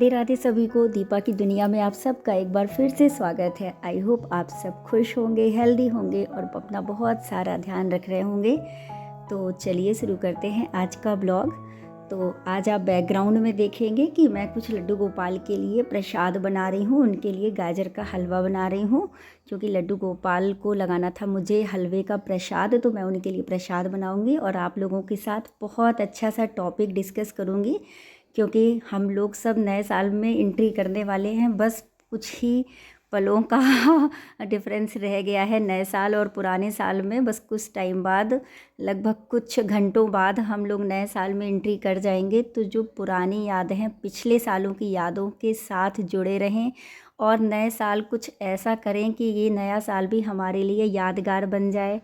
राधे राधे सभी को। दीपा की दुनिया में आप सबका एक बार फिर से स्वागत है। आई होप आप सब खुश होंगे, हेल्दी होंगे और अपना बहुत सारा ध्यान रख रहे होंगे। तो चलिए शुरू करते हैं आज का ब्लॉग। तो आज आप बैकग्राउंड में देखेंगे कि मैं कुछ लड्डू गोपाल के लिए प्रसाद बना रही हूँ। उनके लिए गाजर का हलवा बना रही हूँ, क्योंकि लड्डू गोपाल को लगाना था मुझे हलवे का प्रसाद, तो मैं उनके लिए प्रसाद बनाऊँगी और आप लोगों के साथ बहुत अच्छा सा टॉपिक डिस्कस करूँगी, क्योंकि हम लोग सब नए साल में एंट्री करने वाले हैं। बस कुछ ही पलों का डिफरेंस रह गया है नए साल और पुराने साल में। बस कुछ टाइम बाद, लगभग कुछ घंटों बाद हम लोग नए साल में एंट्री कर जाएंगे। तो जो पुरानी यादें हैं, पिछले सालों की यादों के साथ जुड़े रहें और नए साल कुछ ऐसा करें कि ये नया साल भी हमारे लिए यादगार बन जाए।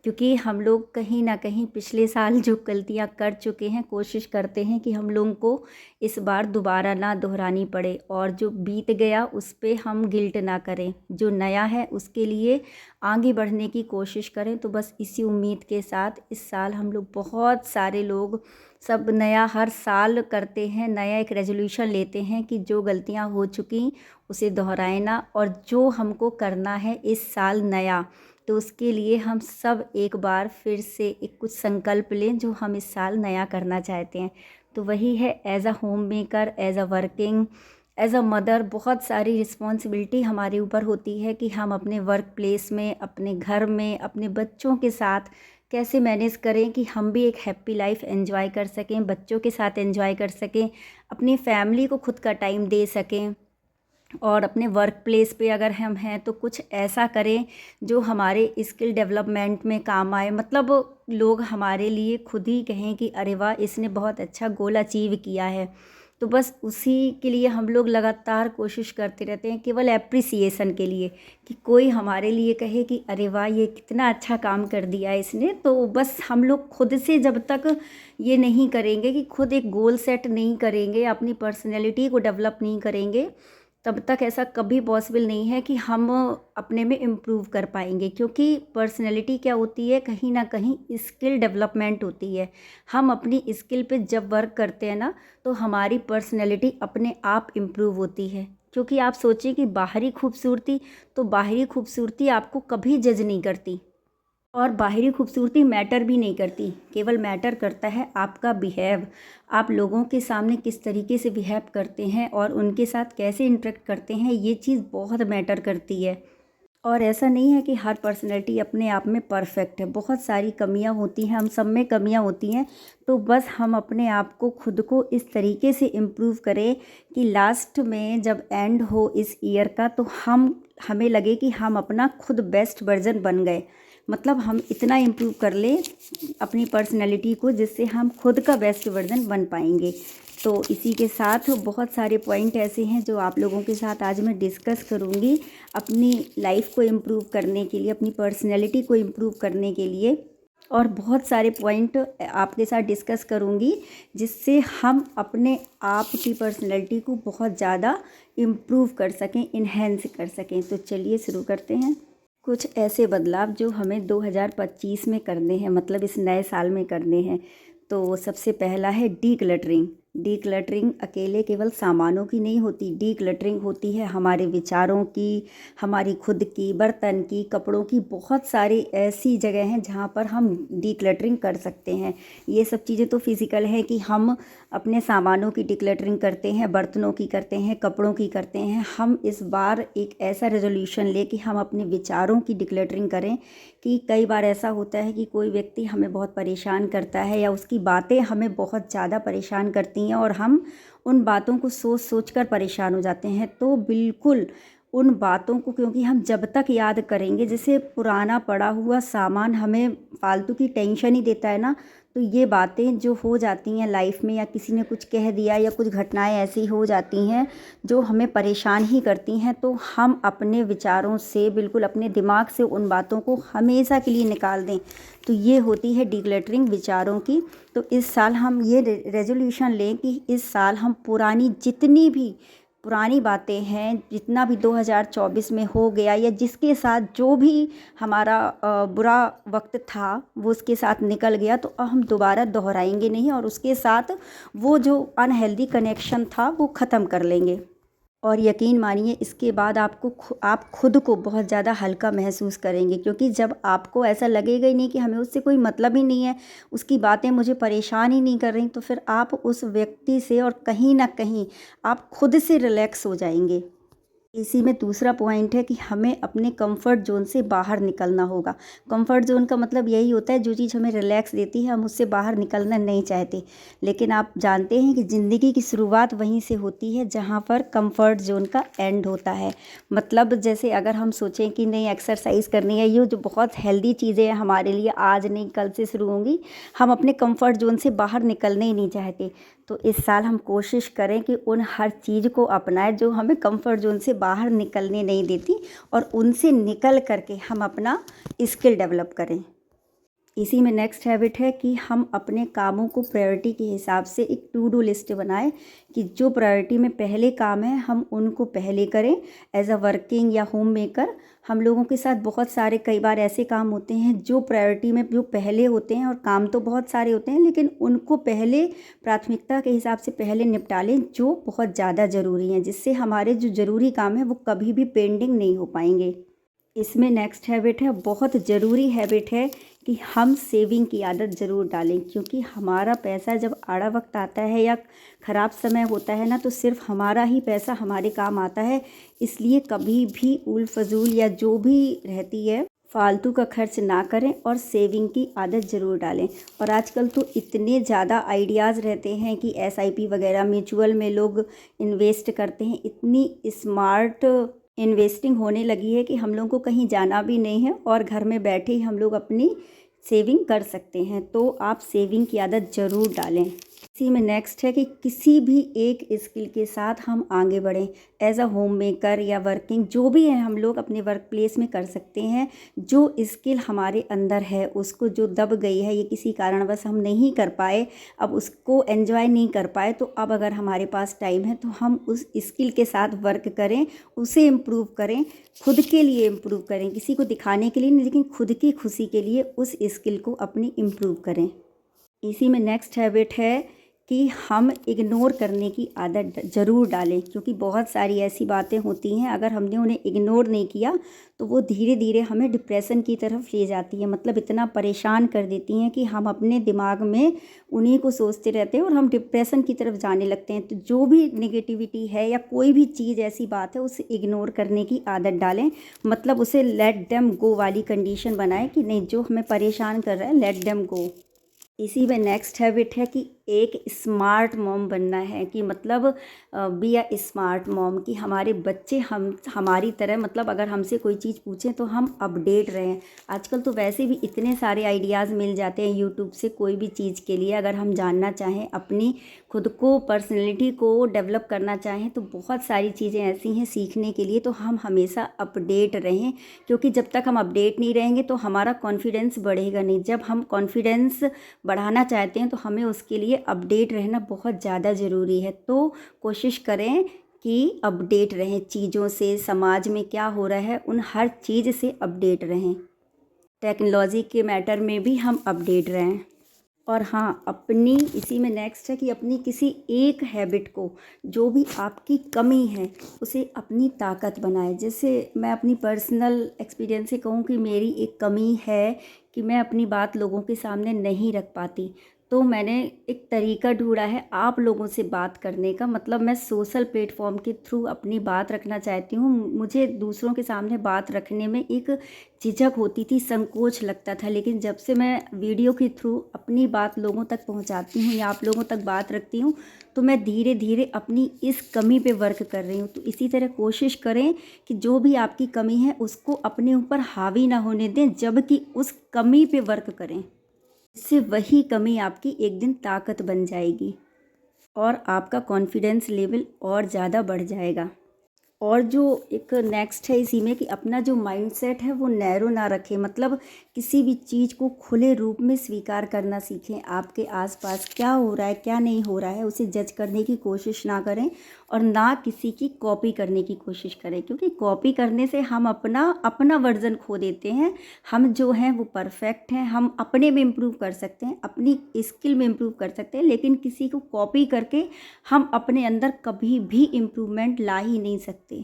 क्योंकि हम लोग कहीं ना कहीं पिछले साल जो गलतियां कर चुके हैं, कोशिश करते हैं कि हम लोगों को इस बार दोबारा ना दोहरानी पड़े और जो बीत गया उस पे हम गिल्ट ना करें। जो नया है उसके लिए आगे बढ़ने की कोशिश करें। तो बस इसी उम्मीद के साथ इस साल हम लोग बहुत सारे लोग सब नया हर साल करते हैं, नया एक रेजोल्यूशन लेते हैं कि जो गलतियां हो चुकी उसे दोहराए ना, और जो हमको करना है इस साल नया, तो उसके लिए हम सब एक बार फिर से एक कुछ संकल्प लें जो हम इस साल नया करना चाहते हैं। तो वही है, as a home maker, as a working, as a mother, बहुत सारी रिस्पॉन्सिबिलिटी हमारे ऊपर होती है कि हम अपने वर्क प्लेस में, अपने घर में, अपने बच्चों के साथ कैसे मैनेज करें कि हम भी एक हैप्पी लाइफ एंजॉय कर सकें, बच्चों के साथ एंजॉय कर सकें, अपनी फैमिली को खुद का टाइम दे सकें, और अपने वर्क प्लेस पे अगर हम हैं तो कुछ ऐसा करें जो हमारे स्किल डेवलपमेंट में काम आए। मतलब लोग हमारे लिए खुद ही कहें कि अरे वाह, इसने बहुत अच्छा गोल अचीव किया है। तो बस उसी के लिए हम लोग लगातार कोशिश करते रहते हैं, केवल एप्रिसिएशन के लिए, कि कोई हमारे लिए कहे कि अरे वाह, ये कितना अच्छा काम कर दिया इसने। तो बस हम लोग खुद से जब तक ये नहीं करेंगे कि खुद एक गोल सेट नहीं करेंगे, अपनी पर्सनैलिटी को डेवलप नहीं करेंगे, तब तक ऐसा कभी पॉसिबल नहीं है कि हम अपने में इम्प्रूव कर पाएंगे। क्योंकि पर्सनैलिटी क्या होती है, कहीं ना कहीं स्किल डेवलपमेंट होती है। हम अपनी स्किल पे जब वर्क करते हैं ना, तो हमारी पर्सनैलिटी अपने आप इम्प्रूव होती है। क्योंकि आप सोचिए कि बाहरी खूबसूरती, तो बाहरी खूबसूरती आपको कभी जज नहीं करती और बाहरी खूबसूरती मैटर भी नहीं करती। केवल मैटर करता है आपका बिहेव, आप लोगों के सामने किस तरीके से बिहेव करते हैं और उनके साथ कैसे इंटरेक्ट करते हैं, ये चीज़ बहुत मैटर करती है। और ऐसा नहीं है कि हर पर्सनैलिटी अपने आप में परफेक्ट है, बहुत सारी कमियां होती हैं, हम सब में कमियां होती हैं। तो बस हम अपने आप को, खुद को इस तरीके से इम्प्रूव करें कि लास्ट में जब एंड हो इस ईयर का, तो हमें लगे कि हम अपना खुद बेस्ट वर्जन बन गए। मतलब हम इतना इम्प्रूव कर लें अपनी पर्सनैलिटी को जिससे हम खुद का बेस्ट वर्जन बन पाएंगे। तो इसी के साथ बहुत सारे पॉइंट ऐसे हैं जो आप लोगों के साथ आज मैं डिस्कस करूंगी अपनी लाइफ को इम्प्रूव करने के लिए, अपनी पर्सनैलिटी को इम्प्रूव करने के लिए। और बहुत सारे पॉइंट आपके साथ डिस्कस करूंगी जिससे हम अपने आप की पर्सनैलिटी को बहुत ज़्यादा इम्प्रूव कर सकें, इन्हेंस कर सकें। तो चलिए शुरू करते हैं। कुछ ऐसे बदलाव जो हमें 2025 में करने हैं, मतलब इस नए साल में करने हैं। तो सबसे पहला है डीक्लटरिंग। डीक्लटरिंग अकेले केवल सामानों की नहीं होती, डीक्लटरिंग होती है हमारे विचारों की, हमारी खुद की, बर्तन की, कपड़ों की। बहुत सारी ऐसी जगह हैं जहाँ पर हम डीक्लटरिंग कर सकते हैं। ये सब चीज़ें तो फिज़िकल है कि हम अपने सामानों की डिक्लटरिंग करते हैं, बर्तनों की करते हैं, कपड़ों की करते हैं। हम इस बार एक ऐसा रेजोल्यूशन ले कि हम अपने विचारों की डिक्लटरिंग करें। कि कई बार ऐसा होता है कि कोई व्यक्ति हमें बहुत परेशान करता है या उसकी बातें हमें बहुत ज़्यादा परेशान करती हैं और हम उन बातों को सोच सोच कर परेशान हो जाते हैं। तो बिल्कुल उन बातों को, क्योंकि हम जब तक याद करेंगे, जैसे पुराना पड़ा हुआ सामान हमें फालतू की टेंशन ही देता है ना, तो ये बातें जो हो जाती हैं लाइफ में, या किसी ने कुछ कह दिया या कुछ घटनाएं ऐसी हो जाती हैं जो हमें परेशान ही करती हैं, तो हम अपने विचारों से, बिल्कुल अपने दिमाग से उन बातों को हमेशा के लिए निकाल दें। तो ये होती है डिक्लटरिंग विचारों की। तो इस साल हम ये रेजोल्यूशन लें कि इस साल हम पुरानी जितनी भी पुरानी बातें हैं, जितना भी 2024 में हो गया या जिसके साथ जो भी हमारा बुरा वक्त था वो उसके साथ निकल गया, तो अब हम दोबारा दोहराएंगे नहीं और उसके साथ वो जो अनहेल्दी कनेक्शन था वो ख़त्म कर लेंगे। और यकीन मानिए इसके बाद आप खुद को बहुत ज़्यादा हल्का महसूस करेंगे, क्योंकि जब आपको ऐसा लगेगा ही नहीं कि हमें उससे कोई मतलब ही नहीं है, उसकी बातें मुझे परेशान ही नहीं कर रही, तो फिर आप उस व्यक्ति से और कहीं ना कहीं आप खुद से रिलैक्स हो जाएंगे। इसी में दूसरा पॉइंट है कि हमें अपने कंफर्ट जोन से बाहर निकलना होगा। कंफर्ट जोन का मतलब यही होता है जो चीज़ हमें रिलैक्स देती है हम उससे बाहर निकलना नहीं चाहते, लेकिन आप जानते हैं कि ज़िंदगी की शुरुआत वहीं से होती है जहाँ पर कंफर्ट जोन का एंड होता है। मतलब जैसे अगर हम सोचें कि नहीं एक्सरसाइज करनी है, ये जो बहुत हेल्दी चीज़ें हैं हमारे लिए आज नहीं कल से शुरू होंगी, हम अपने कंफर्ट जोन से बाहर निकलने ही नहीं चाहते। तो इस साल हम कोशिश करें कि उन हर चीज़ को अपनाएं जो हमें कंफर्ट जोन से बाहर निकलने नहीं देती, और उनसे निकल करके हम अपना स्किल डेवलप करें। इसी में नेक्स्ट हैबिट है कि हम अपने कामों को प्रायोरिटी के हिसाब से एक टू डू लिस्ट बनाएं कि जो प्रायोरिटी में पहले काम है हम उनको पहले करें। एज अ वर्किंग या होम मेकर हम लोगों के साथ बहुत सारे कई बार ऐसे काम होते हैं जो प्रायोरिटी में जो पहले होते हैं, और काम तो बहुत सारे होते हैं लेकिन उनको पहले प्राथमिकता के हिसाब से पहले निपटा लें जो बहुत ज़्यादा ज़रूरी हैं, जिससे हमारे जो ज़रूरी काम है वो कभी भी पेंडिंग नहीं हो पाएंगे। इसमें नेक्स्ट हैबिट है, बहुत ज़रूरी हैबिट है कि हम सेविंग की आदत ज़रूर डालें, क्योंकि हमारा पैसा जब आड़ा वक्त आता है या ख़राब समय होता है ना, तो सिर्फ हमारा ही पैसा हमारे काम आता है। इसलिए कभी भी उल फजूल या जो भी रहती है फालतू का खर्च ना करें और सेविंग की आदत ज़रूर डालें। और आजकल तो इतने ज़्यादा आइडियाज़ रहते हैं कि एसआईपी वगैरह म्यूचुअल में लोग इन्वेस्ट करते हैं, इतनी स्मार्ट इन्वेस्टिंग होने लगी है कि हम लोगों को कहीं जाना भी नहीं है और घर में बैठे ही हम लोग अपनी सेविंग कर सकते हैं। तो आप सेविंग की आदत ज़रूर डालें। इसी में नेक्स्ट है कि किसी भी एक स्किल के साथ हम आगे बढ़ें। एज अ होम मेकर या वर्किंग जो भी है हम लोग अपने वर्क प्लेस में कर सकते हैं। जो स्किल हमारे अंदर है उसको जो दब गई है, ये किसी कारणवश हम नहीं कर पाए, अब उसको एंजॉय नहीं कर पाए, तो अब अगर हमारे पास टाइम है तो हम उस स्किल के साथ वर्क करें, उसे इम्प्रूव करें, खुद के लिए इम्प्रूव करें, किसी को दिखाने के लिए नहीं लेकिन खुद की खुशी के लिए उस स्किल को अपनी इम्प्रूव करें। इसी में नेक्स्ट हैबिट है कि हम इग्नोर करने की आदत ज़रूर डालें, क्योंकि बहुत सारी ऐसी बातें होती हैं अगर हमने उन्हें इग्नोर नहीं किया तो वो धीरे धीरे हमें डिप्रेशन की तरफ ले जाती है। मतलब इतना परेशान कर देती हैं कि हम अपने दिमाग में उन्हीं को सोचते रहते हैं और हम डिप्रेशन की तरफ जाने लगते हैं। तो जो भी नेगेटिविटी है या कोई भी चीज़ ऐसी बात है उसे इग्नोर करने की आदत डालें। मतलब उसे लेट देम गो वाली कंडीशन बनाएं कि नहीं, जो हमें परेशान कर रहा है लेट देम गो। इसी में नेक्स्ट हैबिट है कि एक स्मार्ट मॉम बनना है, कि मतलब बी अ स्मार्ट मॉम, कि हमारे बच्चे हमारी तरह, मतलब अगर हमसे कोई चीज़ पूछें तो हम अपडेट रहें। आजकल तो वैसे भी इतने सारे आइडियाज़ मिल जाते हैं यूट्यूब से, कोई भी चीज़ के लिए अगर हम जानना चाहें, अपनी खुद को पर्सनैलिटी को डेवलप करना चाहें तो बहुत सारी चीज़ें ऐसी हैं सीखने के लिए। तो हम हमेशा अपडेट रहें, क्योंकि जब तक हम अपडेट नहीं रहेंगे तो हमारा कॉन्फिडेंस बढ़ेगा नहीं। जब हम कॉन्फिडेंस बढ़ाना चाहते हैं तो हमें उसके लिए अपडेट रहना बहुत ज़्यादा ज़रूरी है। तो कोशिश करें कि अपडेट रहें चीज़ों से, समाज में क्या हो रहा है उन हर चीज़ से अपडेट रहें। टेक्नोलॉजी के मैटर में भी हम अपडेट रहें। और हाँ, अपनी इसी में नेक्स्ट है कि अपनी किसी एक हैबिट को, जो भी आपकी कमी है, उसे अपनी ताकत बनाएं। जैसे मैं अपनी पर्सनल एक्सपीरियंस से कहूँ कि मेरी एक कमी है कि मैं अपनी बात लोगों के सामने नहीं रख पाती। तो मैंने एक तरीका ढूंढा है आप लोगों से बात करने का। मतलब मैं सोशल प्लेटफॉर्म के थ्रू अपनी बात रखना चाहती हूँ। मुझे दूसरों के सामने बात रखने में एक झिझक होती थी, संकोच लगता था, लेकिन जब से मैं वीडियो के थ्रू अपनी बात लोगों तक पहुँचाती हूँ या आप लोगों तक बात रखती हूँ, तो मैं धीरे धीरे अपनी इस कमी पे वर्क कर रही हूँ। तो इसी तरह कोशिश करें कि जो भी आपकी कमी है उसको अपने ऊपर हावी ना होने दें, जबकि उस कमी पे वर्क करें। इससे वही कमी आपकी एक दिन ताकत बन जाएगी और आपका कॉन्फिडेंस लेवल और ज़्यादा बढ़ जाएगा। और जो एक नेक्स्ट है इसी में कि अपना जो माइंडसेट है वो नैरो ना रखें, मतलब किसी भी चीज़ को खुले रूप में स्वीकार करना सीखें। आपके आसपास क्या हो रहा है क्या नहीं हो रहा है उसे जज करने की कोशिश ना करें और ना किसी की कॉपी करने की कोशिश करें, क्योंकि कॉपी करने से हम अपना वर्जन खो देते हैं। हम जो हैं वो परफेक्ट हैं, हम अपने में इम्प्रूव कर सकते हैं, अपनी स्किल में इम्प्रूव कर सकते हैं, लेकिन किसी को कॉपी करके हम अपने अंदर कभी भी इम्प्रूवमेंट ला ही नहीं सकते।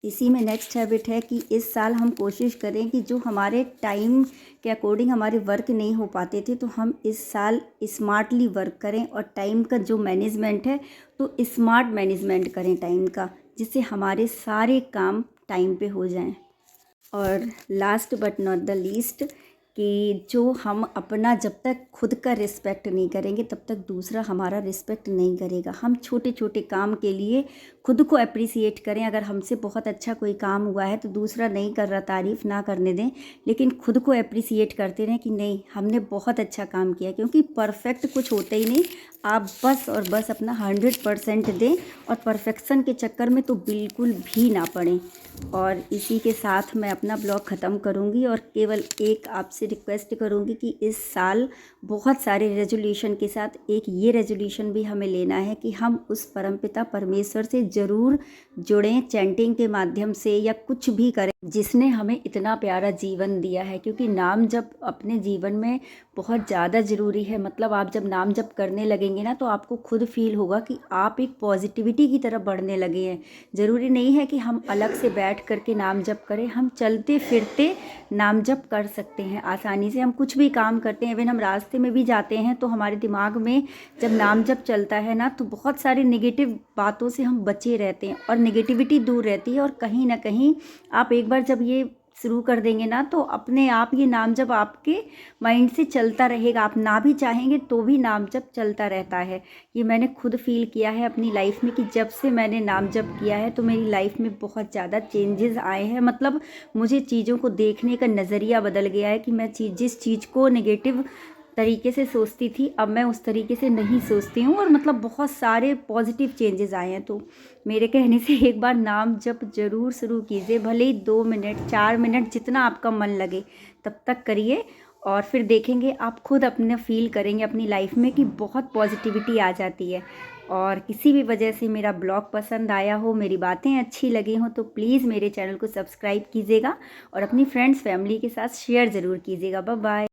इसी में नेक्स्ट हैबिट है कि इस साल हम कोशिश करें कि जो हमारे टाइम के अकॉर्डिंग हमारे वर्क नहीं हो पाते थे तो हम इस साल स्मार्टली वर्क करें और टाइम का जो मैनेजमेंट है तो स्मार्ट मैनेजमेंट करें टाइम का, जिससे हमारे सारे काम टाइम पे हो जाएं। और last but not the least कि जो हम अपना जब तक खुद का रिस्पेक्ट नहीं करेंगे तब तक दूसरा हमारा रिस्पेक्ट नहीं करेगा। हम छोटे छोटे काम के लिए खुद को अप्रिसिएट करें। अगर हमसे बहुत अच्छा कोई काम हुआ है तो दूसरा नहीं कर रहा, तारीफ़ ना करने दें, लेकिन खुद को अप्रिसिएट करते रहें कि नहीं हमने बहुत अच्छा काम किया, क्योंकि परफेक्ट कुछ होता ही नहीं। आप बस और बस अपना 100% दें और परफेक्शन के चक्कर में तो बिल्कुल भी ना पड़ें। और इसी के साथ मैं अपना ब्लॉग ख़त्म करूँगी और केवल एक आपसे रिक्वेस्ट करूँगी कि इस साल बहुत सारे रेजोल्यूशन के साथ एक ये रेजोल्यूशन भी हमें लेना है कि हम उस परमपिता परमेश्वर से ज़रूर जुड़ें, चैंटिंग के माध्यम से या कुछ भी करें जिसने हमें इतना प्यारा जीवन दिया है। क्योंकि नाम जप अपने जीवन में बहुत ज़्यादा ज़रूरी है। मतलब आप जब नाम जप करने लगेंगे ना तो आपको खुद फील होगा कि आप एक पॉजिटिविटी की तरफ बढ़ने लगे हैं। ज़रूरी नहीं है कि हम अलग से बैठ करके नाम जप करें, हम चलते फिरते नाम जप कर सकते हैं आसानी से। हम कुछ भी काम करते हैं, इवन हम रास्ते में भी जाते हैं तो हमारे दिमाग में जब नाम जप चलता है ना तो बहुत सारी नेगेटिव बातों से हम बचे रहते हैं और नेगेटिविटी दूर रहती है। और कहीं ना कहीं आप एक बार जब ये शुरू कर देंगे ना तो अपने आप ये नाम जप आपके माइंड से चलता रहेगा। आप ना भी चाहेंगे तो भी नाम जप चलता रहता है। ये मैंने खुद फील किया है अपनी लाइफ में कि जब से मैंने नाम जप किया है तो मेरी लाइफ में बहुत ज़्यादा चेंजेस आए हैं। मतलब मुझे चीज़ों को देखने का नज़रिया बदल गया है कि मैं जिस चीज़ को नेगेटिव तरीके से सोचती थी अब मैं उस तरीके से नहीं सोचती हूँ और मतलब बहुत सारे पॉजिटिव चेंजेस आए हैं। तो मेरे कहने से एक बार नाम जप ज़रूर शुरू कीजिए, भले ही 2 मिनट 4 मिनट जितना आपका मन लगे तब तक करिए और फिर देखेंगे आप खुद अपने फील करेंगे अपनी लाइफ में कि बहुत पॉजिटिविटी आ जाती है। और किसी भी वजह से मेरा ब्लॉग पसंद आया हो, मेरी बातें अच्छी लगी हों तो प्लीज़ मेरे चैनल को सब्सक्राइब कीजिएगा और अपनी फ्रेंड्स फैमिली के साथ शेयर ज़रूर कीजिएगा। Bye bye.